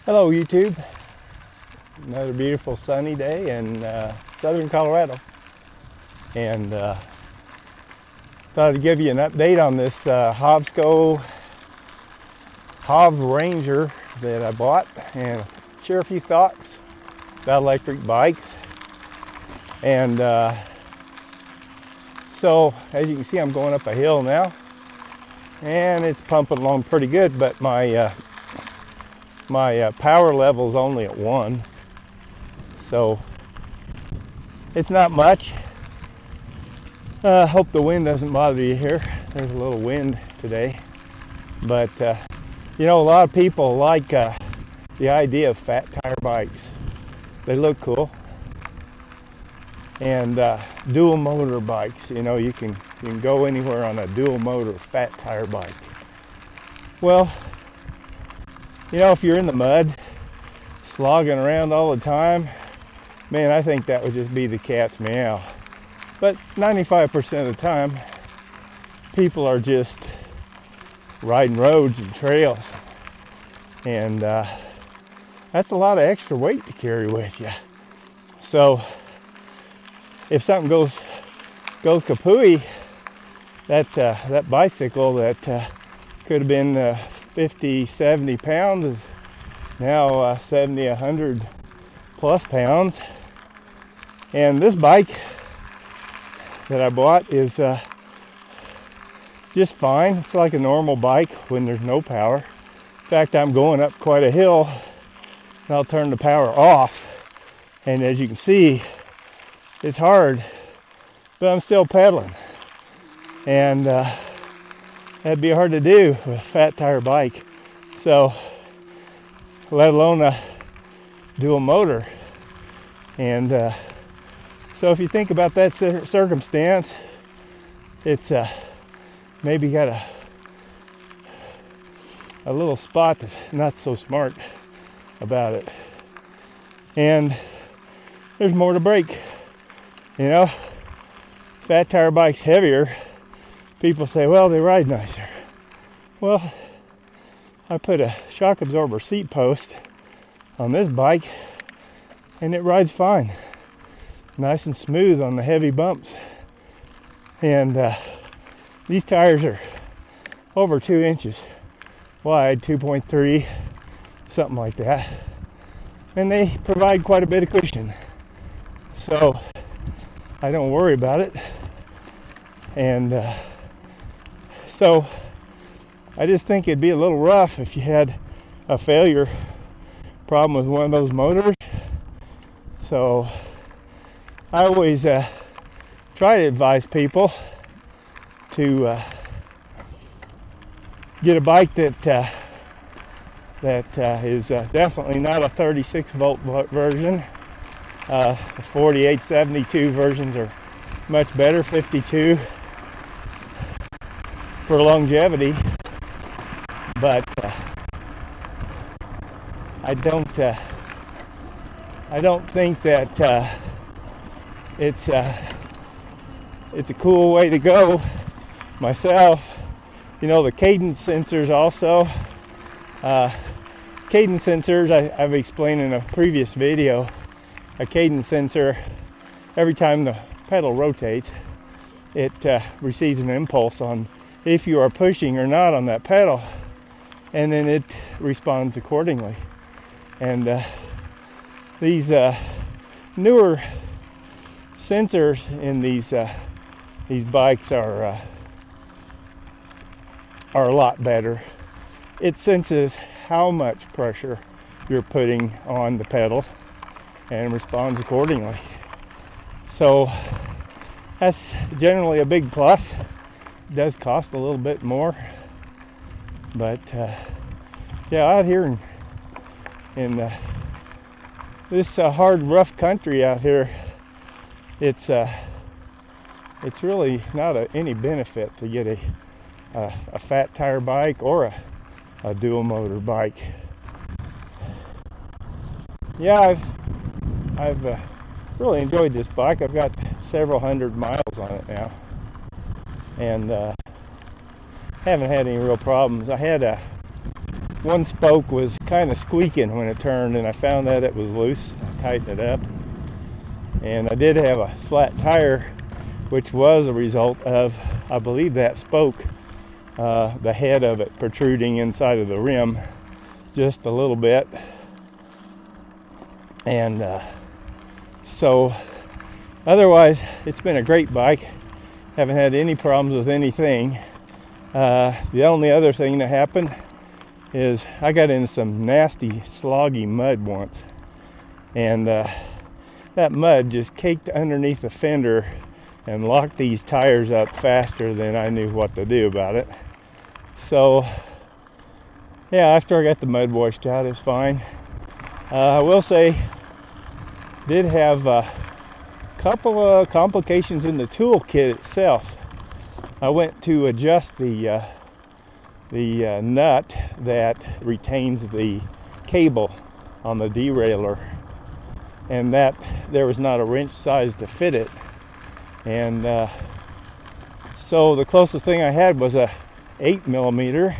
Hello YouTube, another beautiful sunny day in southern Colorado, and thought I'd give you an update on this HOVSCO HovRanger that I bought and share a few thoughts about electric bikes. And so as you can see, I'm going up a hill now and it's pumping along pretty good, but my power level is only at 1, so it's not much. Hope the wind doesn't bother you here. There's a little wind today, but you know, a lot of people like the idea of fat tire bikes. They look cool. And dual motor bikes, you know, you can go anywhere on a dual motor fat tire bike. Well, you know, if you're in the mud, slogging around all the time, man, I think that would just be the cat's meow. But 95% of the time, people are just riding roads and trails. And that's a lot of extra weight to carry with you. So if something goes kapooey, that bicycle that could have been 50, 70 pounds is now 70, 100 plus pounds. And this bike that I bought is just fine. It's like a normal bike when there's no power. In fact, I'm going up quite a hill and I'll turn the power off. And as you can see, it's hard, but I'm still pedaling. And that'd be hard to do with a fat tire bike. So, let alone a dual motor. And so if you think about that circumstance, it's maybe got a little spot that's not so smart about it. And there's more to break. You know, fat tire bike's heavier. People say, well, they ride nicer. Well, I put a shock absorber seat post on this bike and it rides fine. Nice and smooth on the heavy bumps. And these tires are over 2 inches wide, 2.3, something like that. And they provide quite a bit of cushion. So I don't worry about it. And so I just think it'd be a little rough if you had a failure problem with one of those motors. So I always try to advise people to get a bike that is definitely not a 36 volt version. The 48, 72 versions are much better, 52 for longevity, but I don't think that it's a cool way to go myself. You know, the cadence sensors also. Cadence sensors, I've explained in a previous video. A cadence sensor, every time the pedal rotates, it receives an impulse on if you are pushing or not on that pedal, and then it responds accordingly. And these newer sensors in these bikes are a lot better. It senses how much pressure you're putting on the pedal and responds accordingly. So that's generally a big plus. It does cost a little bit more, but yeah, out here in this hard, rough country out here, it's really not any benefit to get a fat tire bike or a dual motor bike. Yeah, I've really enjoyed this bike. I've got several hundred miles on it now, and haven't had any real problems. I had one spoke was kind of squeaking when it turned, and I found that it was loose. I tightened it up, and I did have a flat tire, which was a result of, I believe, that spoke, the head of it protruding inside of the rim just a little bit. And so otherwise it's been a great bike. Haven't had any problems with anything. The only other thing that happened is I got in some nasty sloggy mud once, and that mud just caked underneath the fender and locked these tires up faster than I knew what to do about it. So yeah, after I got the mud washed out, it's fine. I will say, did have a couple of complications in the toolkit itself. I went to adjust the nut that retains the cable on the derailleur, and that there was not a wrench size to fit it, and so the closest thing I had was a 8mm,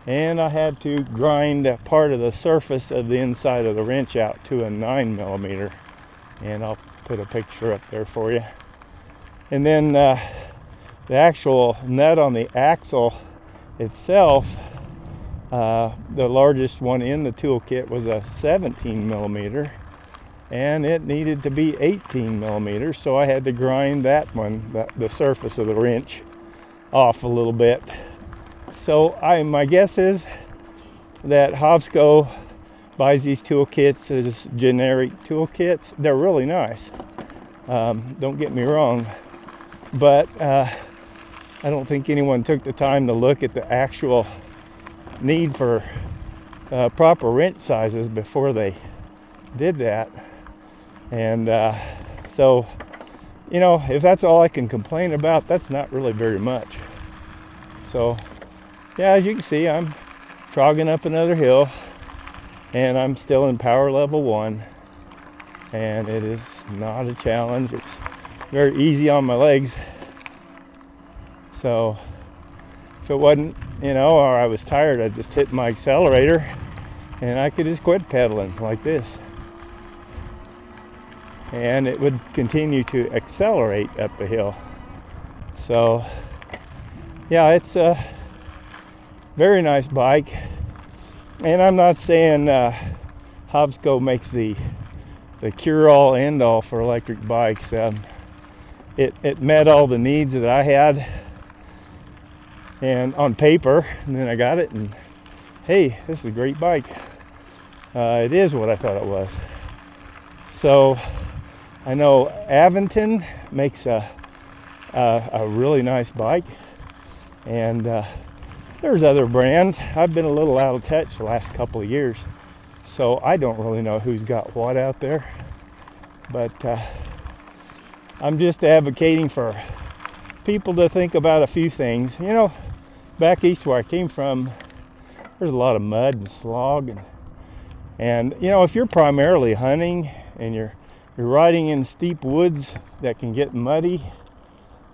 and I had to grind part of the surface of the inside of the wrench out to a 9mm, and I'll put a picture up there for you. And then the actual nut on the axle itself, the largest one in the toolkit was a 17mm, and it needed to be 18mm, so I had to grind that one, the surface of the wrench, off a little bit. So my guess is that HOVSCO buys these toolkits as generic toolkits. They're really nice, don't get me wrong, but I don't think anyone took the time to look at the actual need for proper wrench sizes before they did that. And so, you know, if that's all I can complain about, that's not really very much. So yeah, as you can see, I'm trogging up another hill, and I'm still in power level 1, and it is not a challenge. It's very easy on my legs. So if it wasn't, you know, or I was tired, I'd just hit my accelerator and I could just quit pedaling like this, and it would continue to accelerate up the hill. So yeah, it's a very nice bike, and I'm not saying HOVSCO makes the cure-all end-all for electric bikes. It met all the needs that I had, and on paper, and then I got it, and hey, this is a great bike. It is what I thought it was. So I know Aventyn makes a really nice bike, and there's other brands. I've been a little out of touch the last couple of years, so I don't really know who's got what out there, but I'm just advocating for people to think about a few things. You know, back east where I came from, there's a lot of mud and slog, and you know, if you're primarily hunting and you're riding in steep woods that can get muddy,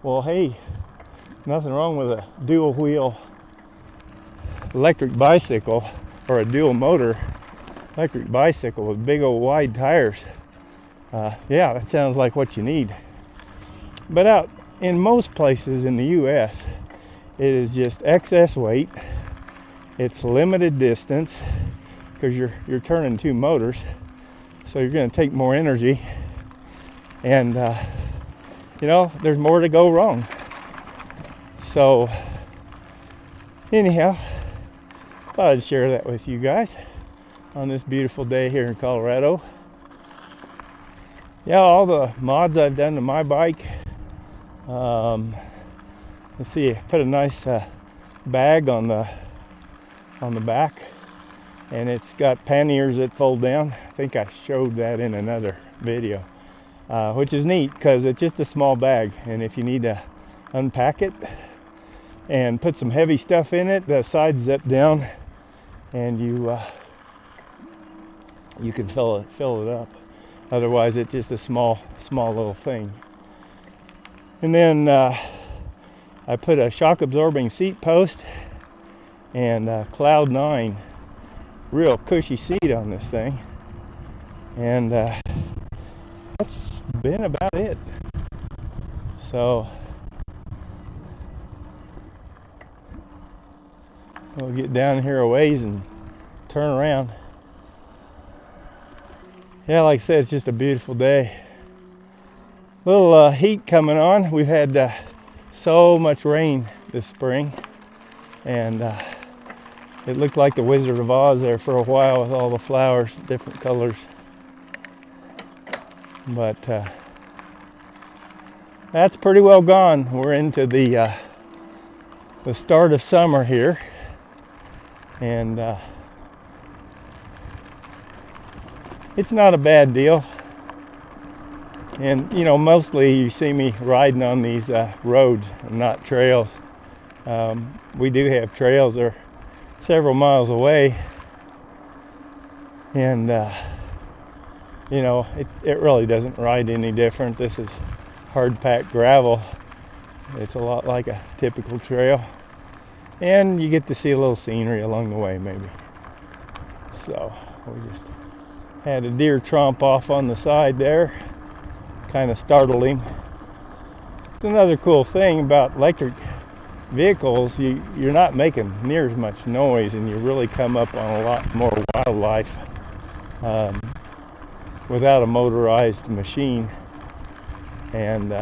well, hey, nothing wrong with a dual wheel electric bicycle, or a dual motor electric bicycle with big old wide tires. Yeah, that sounds like what you need. But out in most places in the US, it is just excess weight. It's limited distance because you're turning two motors, so you're going to take more energy, and you know, there's more to go wrong. So anyhow, thought I'd share that with you guys on this beautiful day here in Colorado. Yeah, all the mods I've done to my bike. Let's see, I put a nice bag on the back, and it's got panniers that fold down. I think I showed that in another video, which is neat because it's just a small bag, and if you need to unpack it and put some heavy stuff in it, the sides zip down, and you can fill it up. Otherwise, it's just a small little thing. And then I put a shock absorbing seat post and Cloud 9 real cushy seat on this thing. And that's been about it. So we'll get down here a ways and turn around. Yeah, like I said, it's just a beautiful day. Little heat coming on. We've had so much rain this spring, and it looked like the Wizard of Oz there for a while with all the flowers, different colors. But that's pretty well gone. We're into the start of summer here, and it's not a bad deal. And you know, mostly you see me riding on these roads and not trails. We do have trails that are several miles away, and you know, it really doesn't ride any different. This is hard packed gravel. It's a lot like a typical trail, and you get to see a little scenery along the way maybe. So we just had a deer tromp off on the side there, kind of startled him. It's another cool thing about electric vehicles, you're not making near as much noise, and you really come up on a lot more wildlife without a motorized machine. And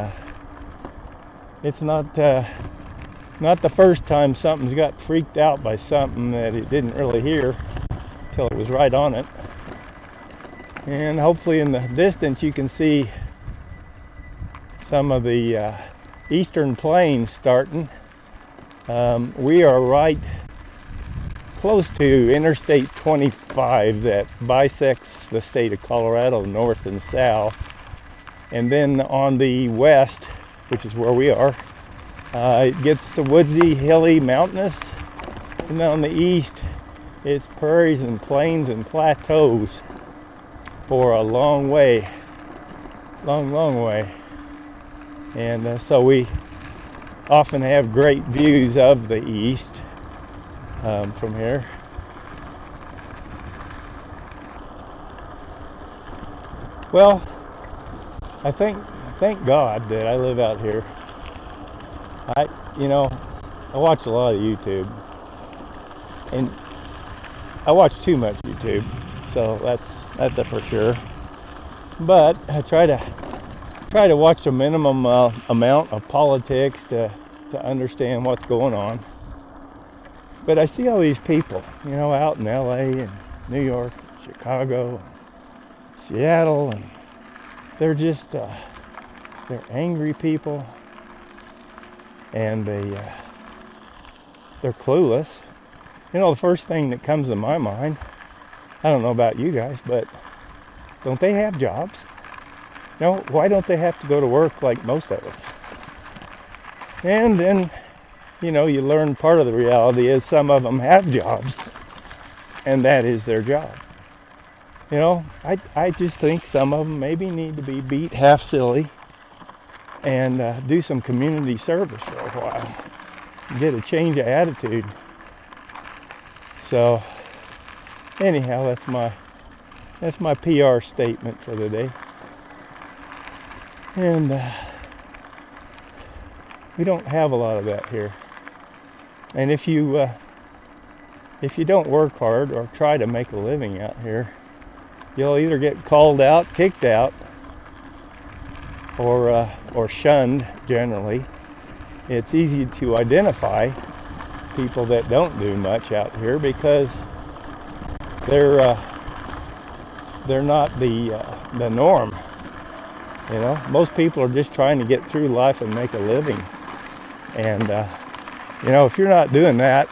it's not the first time something's got freaked out by something that it didn't really hear until it was right on it. And hopefully in the distance you can see some of the eastern plains starting. We are right close to Interstate 25 that bisects the state of Colorado north and south. And then on the west, which is where we are, it gets woodsy, hilly, mountainous. And then on the east, it's prairies and plains and plateaus for a long way, long way. And so we often have great views of the east from here. Well, I thank God that I live out here. I watch a lot of YouTube, and I watch too much YouTube, so that's a for sure. But I try to watch a minimum amount of politics to understand what's going on. But I see all these people, you know, out in LA and New York, Chicago, Seattle, and they're just they're angry people, and they're clueless. You know, the first thing that comes to my mind, I don't know about you guys, but don't they have jobs? No, why don't they have to go to work like most of us? And then, you know, you learn part of the reality is some of them have jobs, and that is their job. You know, I just think some of them maybe need to be beat half silly and do some community service for a while, get a change of attitude. So anyhow, that's my PR statement for the day. And we don't have a lot of that here. And if you don't work hard or try to make a living out here, you'll either get called out, kicked out, or shunned. Generally, it's easy to identify people that don't do much out here because they're not the norm. You know, most people are just trying to get through life and make a living. And you know, if you're not doing that,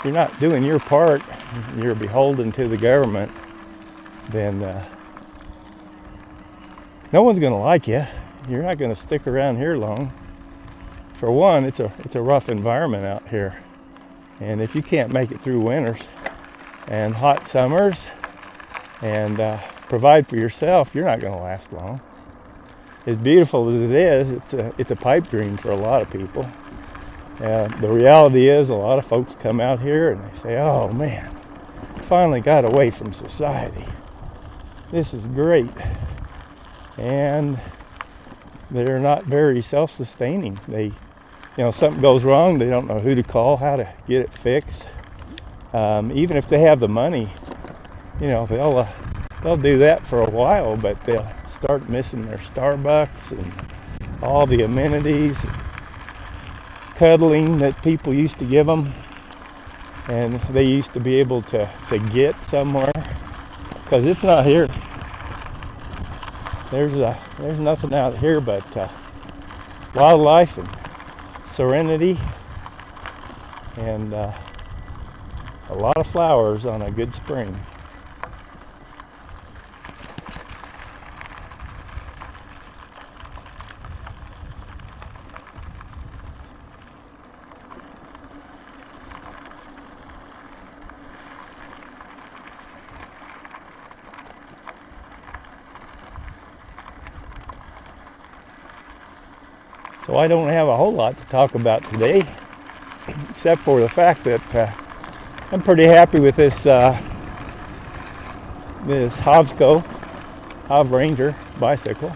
you're not doing your part, you're beholden to the government, then no one's going to like you. You're not going to stick around here long. For one, it's a rough environment out here. And if you can't make it through winters and hot summers and provide for yourself, you're not going to last long. As beautiful as it is, it's a pipe dream for a lot of people. The reality is a lot of folks come out here and they say, oh man, if finally got away from society. This is great. And they're not very self-sustaining. They, something goes wrong, they don't know who to call, how to get it fixed. Even if they have the money, they'll do that for a while, but they'll start missing their Starbucks and all the amenities, and cuddling that people used to give them, and they used to be able to get somewhere, because it's not here. There's nothing out here but wildlife and serenity and a lot of flowers on a good spring. So I don't have a whole lot to talk about today, except for the fact that I'm pretty happy with this HOVSCO HovRanger bicycle.